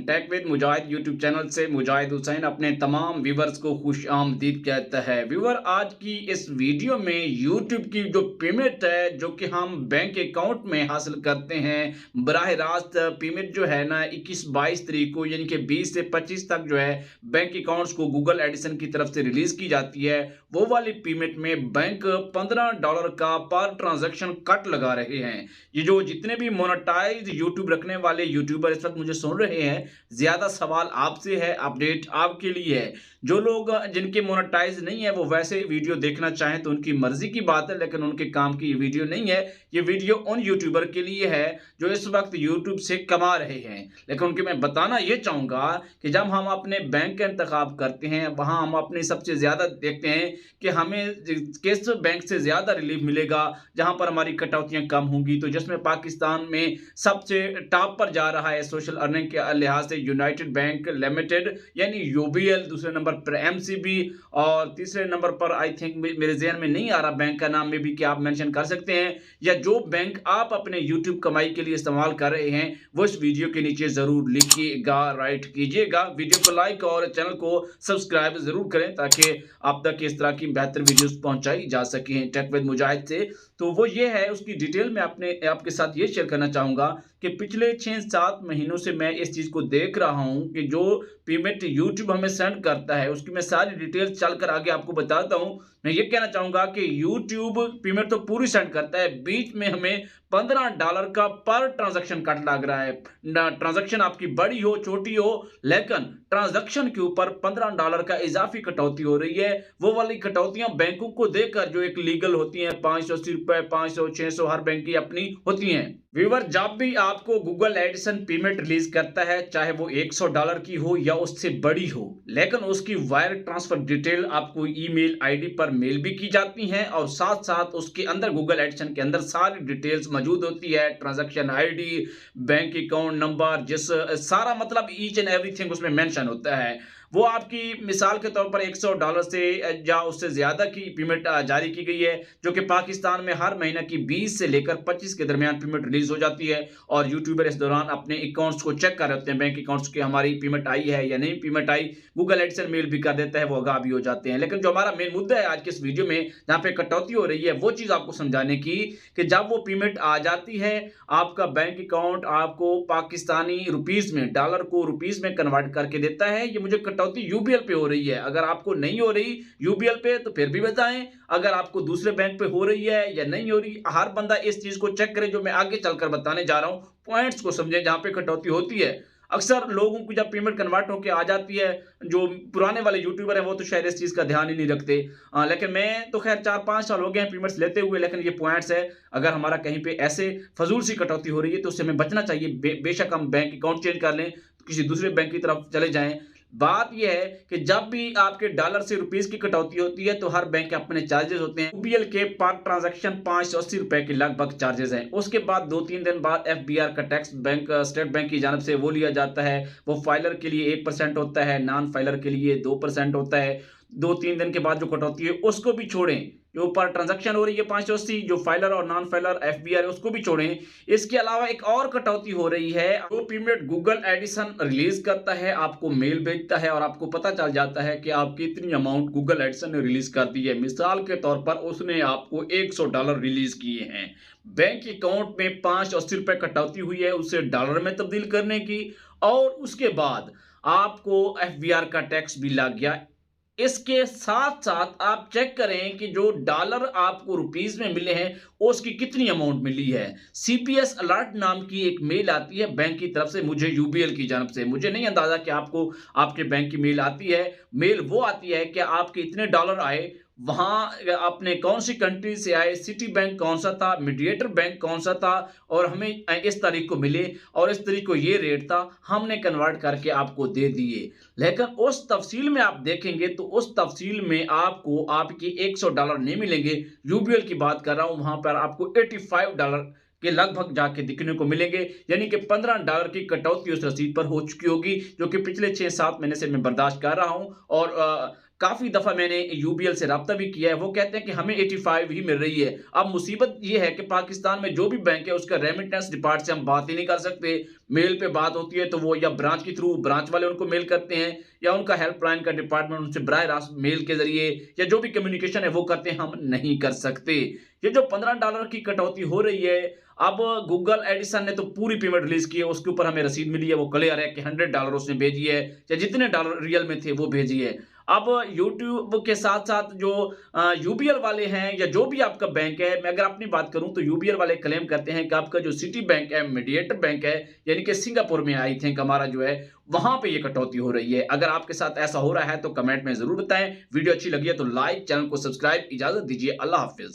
Take with Mujahid YouTube channel से मुजाहिद हुसैन अपने तमाम व्यूवर्स को खुश आमदीद कहता है। व्यूवर, आज की इस वीडियो में यूट्यूब की जो पेमेंट है जो कि हम बैंक अकाउंट में हासिल करते हैं बराह रास्त, पेमेंट जो है ना 21-22 तारीख को यानी कि 20 से 25 तक जो है बैंक अकाउंट्स को गूगल एडिसन की तरफ से रिलीज की जाती है। वो वाली पेमेंट में बैंक $15 का पर ट्रांजैक्शन कट लगा रहे हैं। ये जो जितने भी मोनेटाइज यूट्यूब रखने वाले यूट्यूबर इस वक्त मुझे सुन रहे हैं, ज्यादा सवाल आपसे है, अपडेट आपके लिए है। जो लोग जिनके मोनेटाइज नहीं है वो वैसे वीडियो देखना चाहें तो उनकी मर्जी की बात है, लेकिन उनके काम की ये वीडियो नहीं है। ये वीडियो उन यूट्यूबर के लिए है जो इस वक्त यूट्यूब से कमा रहे हैं। लेकिन उनके मैं बताना ये चाहूंगा कि जब हम अपने बैंक का इंतखाब करते हैं वहां हम अपने सबसे ज्यादा देखते हैं कि हमें किस बैंक से ज्यादा रिलीफ मिलेगा, जहां पर हमारी कटौतियां कम होंगी। तो जिसमें पाकिस्तान में सबसे टॉप पर जा रहा है सोशल अर्निंग के लिहाज से यूनाइटेड बैंक लिमिटेड यानी यूबीएल, दूसरे नंबर पर एमसीबी और तीसरे नंबर पर आई थिंक मेरे ज़हन में नहीं आ रहा बैंक का नाम, में भी कि आप मेंशन कर सकते हैं, या जो बैंक आप अपने यूट्यूब कमाई के लिए इस्तेमाल कर रहे हैं वो इस वीडियो के नीचे जरूर लिखिएगा, राइट कीजिएगा। वीडियो को लाइक और चैनल को सब्सक्राइब जरूर करें ताकि आप तक इस तरह की बेहतर वीडियोस पहुंचाई जा सके टेक विद मुजाहिद से। तो वो ये है, उसकी डिटेल में आपके साथ ये शेयर करना चाहूंगा कि पिछले 6-7 महीनों से मैं इस चीज को देख रहा हूं कि जो पेमेंट यूट्यूब हमें सेंड करता है उसकी मैं सारी डिटेल चलकर आगे आपको बताता हूं। मैं ये कहना चाहूंगा कि यूट्यूब पेमेंट तो पूरी सेंड करता है, बीच में हमें $15 का पर ट्रांजैक्शन कट लग रहा है। ट्रांजैक्शन आपकी बड़ी हो छोटी हो, लेकिन ट्रांजैक्शन के ऊपर $15 का इजाफी कटौती हो रही है। वो वाली कटौतियां बैंकों को देकर जो एक लीगल होती हैं, ₹580, 500, 600 हर बैंक की अपनी होती हैं। व्यूवर, जब भी आपको गूगल एडिसन पेमेंट रिलीज करता है, चाहे वो $100 की हो या उससे बड़ी हो, लेकिन उसकी वायर ट्रांसफर डिटेल आपको ईमेल आईडी पर मेल भी की जाती हैं और साथ साथ उसके अंदर गूगल एडिसन के अंदर सारी डिटेल्स मौजूद होती है, transaction ID, bank account number, जिस सारा मतलब ईच एंड एवरीथिंग उसमें मेंशन होता है। वो आपकी मिसाल के तौर पर $100 से या उससे ज्यादा की पेमेंट जारी की गई है, जो कि पाकिस्तान में हर महीने की 20 से लेकर 25 के दरमियान पेमेंट रिलीज हो जाती है। और यूट्यूबर इस दौरान अपने अकाउंट्स को चेक कर रहे होते हैं, बैंक अकाउंट्स की हमारी पेमेंट आई है या नहीं पेमेंट आई। गूगल एडिसन मेल भी कर देता है, वो आगाह भी हो जाते हैं। लेकिन जो हमारा मेन मुद्दा है आज के इस वीडियो में, जहां पे कटौती हो रही है, वो चीज आपको समझाने की कि जब वो पेमेंट आ जाती है, आपका बैंक अकाउंट आपको पाकिस्तानी रुपीज में, डॉलर को रुपीज में कन्वर्ट करके देता है। ये मुझे कटौती यूबीएल पे हो रही है, अगर आपको नहीं हो रही यूबीएल पे तो फिर भी बताएं, अगर आपको दूसरे बैंक पे हो रही है या नहीं हो रही। हर बंदा इस चीज को चेक करे जो मैं आगे चलकर बताने जा रहा हूं, पॉइंट्स को समझे जहां पे कटौती होती है। अक्सर लोगों की जब पेमेंट कन्वर्ट होकर आ जाती है, जो पुराने वाले यूट्यूबर हैं वो तो शायद इस चीज का ध्यान ही नहीं रखते, लेकिन मैं तो खैर 4-5 साल हो गए हैं पेमेंट्स लेते हुए। लेकिन ये पॉइंट्स है, अगर हमारा कहीं पे ऐसे फजूल सी कटौती हो रही है तो उससे हमें बचना चाहिए। बेशक हम बैंक अकाउंट चेंज कर लें, किसी दूसरे बैंक की तरफ चले जाएं। बात यह है कि जब भी आपके डॉलर से रुपीस की कटौती होती है तो हर बैंक के अपने चार्जेस होते हैं। यूबीएल के पर ट्रांजैक्शन ₹580 के लगभग चार्जेस हैं। उसके बाद 2-3 दिन बाद एफबीआर का टैक्स बैंक स्टेट बैंक की जानब से वो लिया जाता है। वो फाइलर के लिए 1% होता है, नॉन फाइलर के लिए 2% होता है। 2-3 दिन के बाद जो कटौती है उसको भी छोड़ें, जो पर ट्रांजैक्शन हो रही है 580, जो फाइलर और नॉन फाइलर एफबीआर उसको भी छोड़ें। इसके अलावा एक और कटौती हो रही है, जो पेमेंट गूगल एडिसन रिलीज करता है, आपको मेल भेजता है और आपको पता चल जाता है कि आपकी इतनी अमाउंट गूगल एडिसन ने रिलीज कर दी है। मिसाल के तौर पर उसने आपको $100 रिलीज किए हैं, बैंक अकाउंट में ₹580 कटौती हुई है उसे डॉलर में तब्दील करने की, और उसके बाद आपको एफबीआर का टैक्स भी लग गया। इसके साथ साथ आप चेक करें कि जो डॉलर आपको रुपीस में मिले हैं उसकी कितनी अमाउंट मिली है। सीपीएस अलर्ट नाम की एक मेल आती है बैंक की तरफ से, मुझे यूबीएल की जानब से, मुझे नहीं अंदाजा कि आपको आपके बैंक की मेल आती है। मेल वो आती है कि आपके इतने डॉलर आए, वहां आपने कौन सी कंट्री से आए, सिटी बैंक कौन सा था, मीडिएटर बैंक कौन सा था, और हमें इस तारीख को मिले और इस तारीख को ये रेट था, हमने कन्वर्ट करके आपको दे दिए। लेकिन उस तफसील में आप देखेंगे तो उस तफसील में आपको आपके $100 नहीं मिलेंगे। यूबीएल की बात कर रहा हूं, वहां पर आपको $85 के लगभग जाके दिखने को मिलेंगे, यानी कि $15 की कटौती उस रसीद पर हो चुकी होगी, जो कि पिछले 6-7 महीने से मैं बर्दाश्त कर रहा हूं। और काफ़ी दफ़ा मैंने यूबीएल से राब्ता भी किया है, वो कहते हैं कि हमें 85 ही मिल रही है। अब मुसीबत ये है कि पाकिस्तान में जो भी बैंक है उसका रेमिटेंस डिपार्ट से हम बात ही नहीं कर सकते। मेल पे बात होती है तो वो या ब्रांच के थ्रू ब्रांच वाले उनको मेल करते हैं या उनका हेल्पलाइन का डिपार्टमेंट उनसे बराह रास्त मेल के ज़रिए या जो भी कम्युनिकेशन है वो करते हैं, हम नहीं कर सकते। ये जो $15 की कटौती हो रही है, अब गूगल एडिसन ने तो पूरी पेमेंट रिलीज़ की है, उसके ऊपर हमें रसीद मिली है, वो क्लियर है कि $100 उसने भेजी है या जितने डॉलर रियल में थे वो भेजी है। अब यूट्यूब के साथ-साथ जो यूबीएल वाले हैं या जो भी आपका बैंक है, मैं अगर अपनी बात करूँ तो यूबीएल वाले क्लेम करते हैं कि आपका जो सिटी बैंक है, मीडिएटर बैंक है, यानी कि सिंगापुर में आई थिंक हमारा जो है, वहाँ पे ये कटौती हो रही है। अगर आपके साथ ऐसा हो रहा है तो कमेंट में ज़रूर बताएँ। वीडियो अच्छी लगी है तो लाइक, चैनल को सब्सक्राइब। इजाज़त दीजिए, अल्लाह हाफ़िज़।